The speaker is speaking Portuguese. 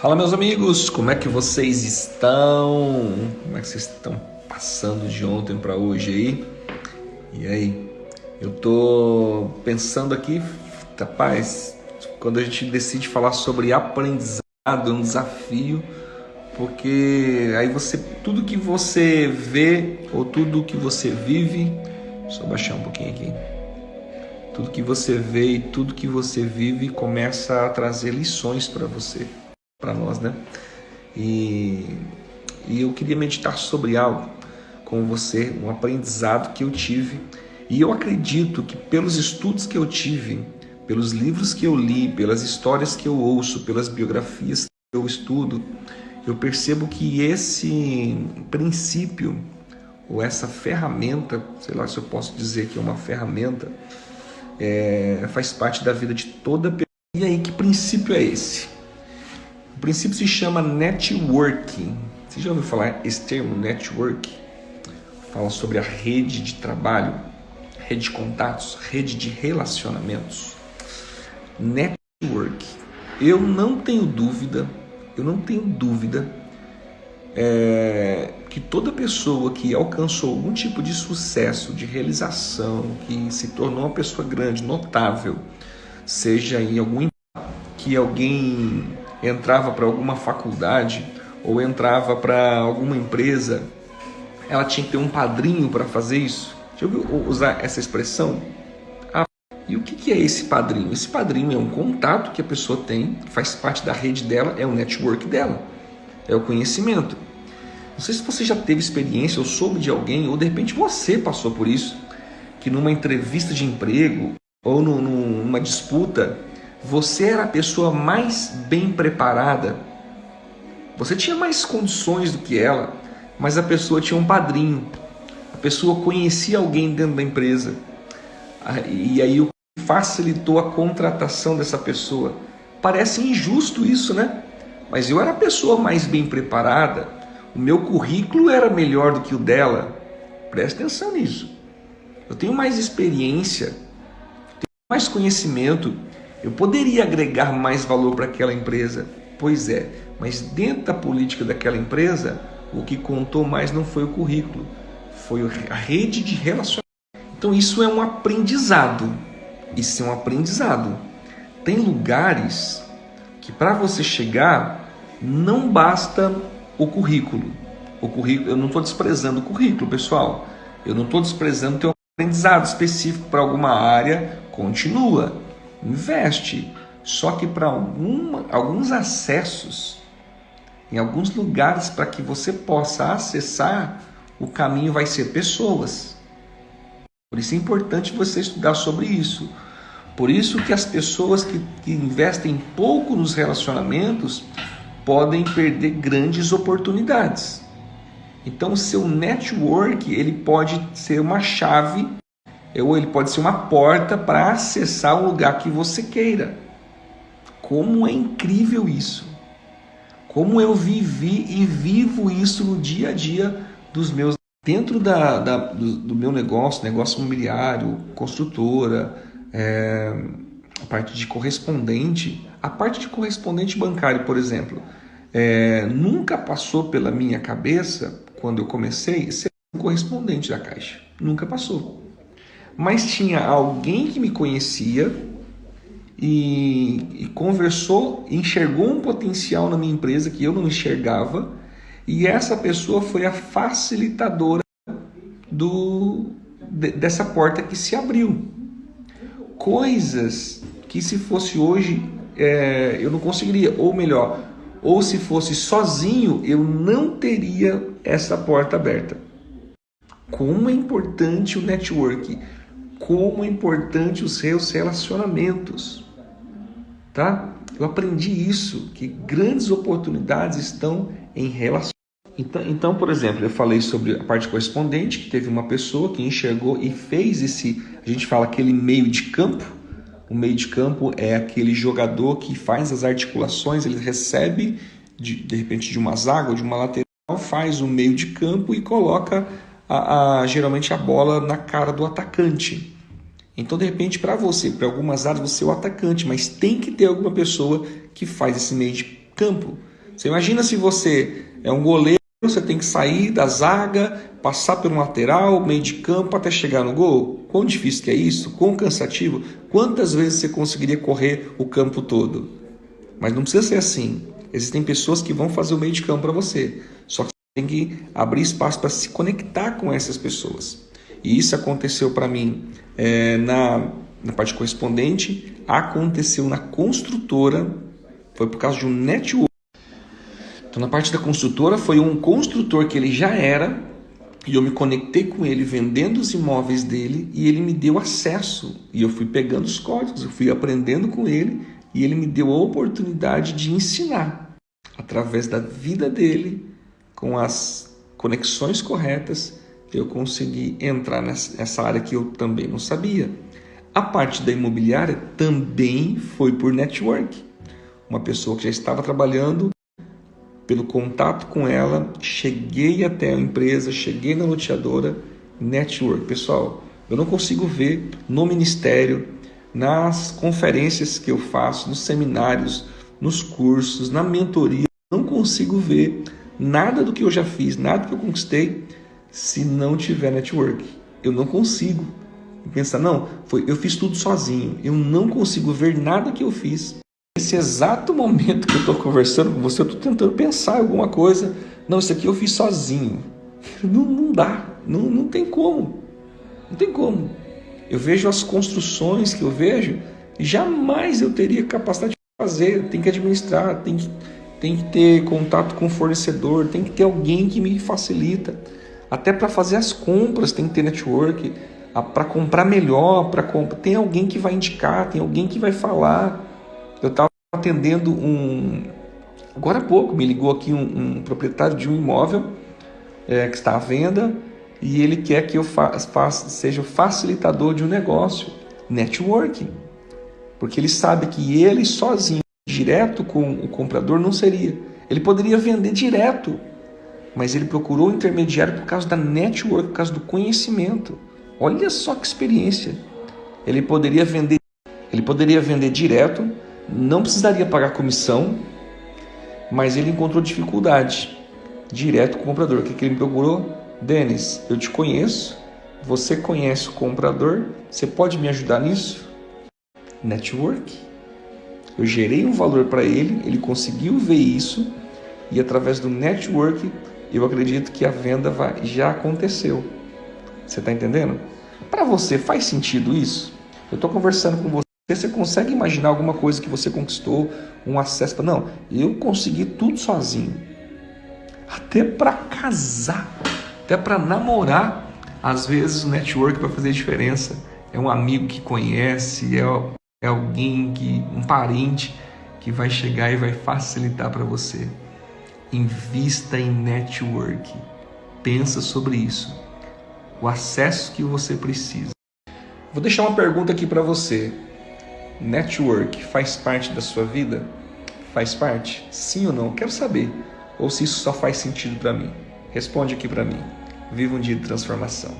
Fala, meus amigos, como é que vocês estão? Como é que vocês estão passando de ontem para hoje aí? E aí? Eu tô pensando aqui, rapaz, quando a gente decide falar sobre aprendizado é um desafio, porque aí tudo que você vê ou tudo que você vive, só baixar um pouquinho aqui. Tudo que você vê e tudo que você vive começa a trazer lições para você, para nós, né? E eu queria meditar sobre algo com você, um aprendizado que eu tive. E eu acredito que pelos estudos que eu tive, pelos livros que eu li, pelas histórias que eu ouço, pelas biografias que eu estudo, eu percebo que esse princípio, ou essa ferramenta, sei lá se eu posso dizer que é uma ferramenta, faz parte da vida de toda pessoa. E aí, que princípio é esse? O princípio se chama networking. Você já ouviu falar esse termo, network? Fala sobre a rede de trabalho, rede de contatos, rede de relacionamentos. Network. Eu não tenho dúvida que toda pessoa que alcançou algum tipo de sucesso, de realização, que se tornou uma pessoa grande, notável, seja em que alguém entrava para alguma faculdade ou entrava para alguma empresa, ela tinha que ter um padrinho para fazer isso. Já ouviu usar essa expressão? E o que é esse padrinho? Esse padrinho é um contato que a pessoa tem, que faz parte da rede dela, é o network dela, é o conhecimento. Não sei se você já teve experiência ou soube de alguém, ou de repente você passou por isso, que numa entrevista de emprego ou numa disputa, você era a pessoa mais bem preparada, você tinha mais condições do que ela, mas a pessoa tinha um padrinho, a pessoa conhecia alguém dentro da empresa, e aí o que facilitou a contratação dessa pessoa. Parece injusto isso, né? Mas eu era a pessoa mais bem preparada, o meu currículo era melhor do que o dela. Preste atenção nisso. Eu tenho mais experiência, tenho mais conhecimento, eu poderia agregar mais valor para aquela empresa. Pois é, mas dentro da política daquela empresa, o que contou mais não foi o currículo, foi a rede de relacionamento. Então isso é um aprendizado. Isso é um aprendizado. Tem lugares que para você chegar não basta o currículo. Eu não estou desprezando o currículo, pessoal. Eu não estou desprezando ter um aprendizado específico para alguma área. Continua, investe. Só que para alguns acessos, em alguns lugares para que você possa acessar, o caminho vai ser pessoas. Por isso é importante você estudar sobre isso. Por isso que as pessoas que investem pouco nos relacionamentos podem perder grandes oportunidades. Então o seu network, ele pode ser uma chave, ou ele pode ser uma porta para acessar o lugar que você queira. Como é incrível isso! Como eu vivi e vivo isso no dia a dia dos meus... Dentro do meu negócio imobiliário, construtora, a parte de correspondente bancário, por exemplo, nunca passou pela minha cabeça, quando eu comecei, ser um correspondente da Caixa. Nunca passou. Mas tinha alguém que me conhecia e conversou, enxergou um potencial na minha empresa que eu não enxergava, e essa pessoa foi a facilitadora dessa porta que se abriu. Coisas que se fosse hoje eu não conseguiria, ou melhor, ou se fosse sozinho eu não teria essa porta aberta. Como é importante o network, como é importante os seus relacionamentos, tá? Eu aprendi isso, que grandes oportunidades estão em relacionamento. Então, por exemplo, eu falei sobre a parte correspondente, que teve uma pessoa que enxergou e fez a gente fala aquele meio de campo. O meio de campo é aquele jogador que faz as articulações, ele recebe de repente de uma zaga ou de uma lateral, faz o meio de campo e coloca geralmente a bola na cara do atacante. Então, de repente, para algumas áreas, você é o atacante, mas tem que ter alguma pessoa que faz esse meio de campo. Você imagina se você é um goleiro, você tem que sair da zaga, passar pelo lateral, meio de campo até chegar no gol. Quão difícil que é isso? Quão cansativo? Quantas vezes você conseguiria correr o campo todo? Mas não precisa ser assim. Existem pessoas que vão fazer o meio de campo para você. Só que você tem que abrir espaço para se conectar com essas pessoas. E isso aconteceu para mim na parte correspondente, aconteceu na construtora, foi por causa de um network. Então, na parte da construtora, foi um construtor que ele já era, e eu me conectei com ele vendendo os imóveis dele, e ele me deu acesso. E eu fui pegando os códigos, eu fui aprendendo com ele, e ele me deu a oportunidade de ensinar, através da vida dele, com as conexões corretas, eu consegui entrar nessa área que eu também não sabia. A parte da imobiliária também foi por network. Uma pessoa que já estava trabalhando, pelo contato com ela, cheguei até a empresa, cheguei na loteadora, network. Pessoal, eu não consigo ver no ministério, nas conferências que eu faço, nos seminários, nos cursos, na mentoria, não consigo ver nada do que eu já fiz, nada que eu conquistei, se não tiver network. Eu não consigo pensar, não, eu fiz tudo sozinho. Eu não consigo ver nada que eu fiz. Nesse exato momento que eu estou conversando com você, eu estou tentando pensar em alguma coisa. Não, isso aqui eu fiz sozinho. Não dá, não tem como. Não tem como. Eu vejo as construções que eu vejo e jamais eu teria capacidade de fazer. Tem que administrar, tem que ter contato com o fornecedor, tem que ter alguém que me facilita. Até para fazer as compras tem que ter network. Para comprar melhor, tem alguém que vai indicar, tem alguém que vai falar. Eu estava atendendo agora há pouco, me ligou aqui um proprietário de um imóvel que está à venda, e ele quer que eu seja o facilitador de um negócio, networking, porque ele sabe que ele sozinho, direto com o comprador, não seria. Ele poderia vender direto, mas ele procurou o intermediário por causa da network, por causa do conhecimento. Olha só que experiência. Ele poderia vender direto, não precisaria pagar comissão, mas ele encontrou dificuldade direto com o comprador. O que ele me procurou? Denis, eu te conheço, você conhece o comprador, você pode me ajudar nisso? Network. Eu gerei um valor para ele, ele conseguiu ver isso, e através do network, eu acredito que a venda já aconteceu. Você está entendendo? Para você, faz sentido isso? Eu estou conversando com você consegue imaginar alguma coisa que você conquistou, um acesso? Não, eu consegui tudo sozinho. Até para casar, até para namorar, às vezes o network vai fazer diferença. É um amigo que conhece, é alguém, um parente que vai chegar e vai facilitar para você. Invista em network. Pensa sobre isso. O acesso que você precisa. Vou deixar uma pergunta aqui para você. Network faz parte da sua vida? Faz parte? Sim ou não? Quero saber. Ou se isso só faz sentido para mim. Responde aqui para mim. Viva um dia de transformação.